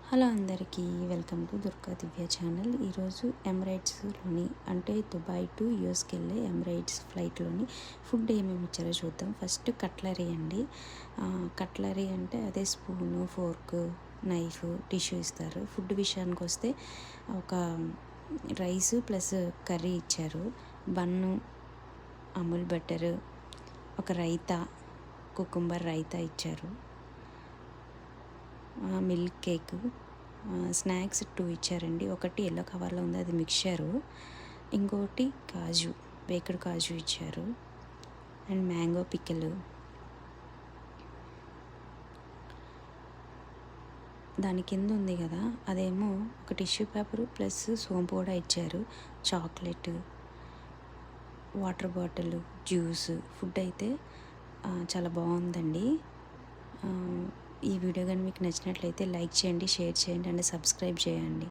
Hello అందరికీ, welcome to Durga Divya channel. ఈరోజు ఎమిరేట్స్లోని అంటే దుబాయ్ టు యూఎస్కి వెళ్ళే ఎమిరేట్స్ ఫ్లైట్లోని ఫుడ్ ఏమేమి ఇచ్చారో చూద్దాం. ఫస్ట్ కట్లరీ అండి. కట్లరీ అంటే అదే స్పూను, ఫోర్క్, నైఫ్, టిష్యూ ఇస్తారు. ఫుడ్ విషయానికి వస్తే ఒక రైస్ ప్లస్ కర్రీ ఇచ్చారు, బన్ను, అమూల్ బటర్, ఒక రైతా, కుకుంబర్ రైతా ఇచ్చారు, మిల్క్ కేక్, స్నాక్స్ 2 ఇచ్చారండి. ఒకటి ఎల్లో కవర్లో ఉంది, అది మిక్చరు. ఇంకోటి కాజు, బేక్డ్ కాజు ఇచ్చారు, అండ్ మ్యాంగో పికిల్. దాని కింద ఉంది కదా, అదేమో ఒక టిష్యూ పేపరు ప్లస్ సోంపు కూడా ఇచ్చారు, chocolate, water bottle, juice. Food అయితే చాలా బాగుందండి. ఈ వీడియో కానీ మీకు నచ్చినట్లయితే లైక్ చేయండి, షేర్ చేయండి అండ్ సబ్స్క్రైబ్ చేయండి.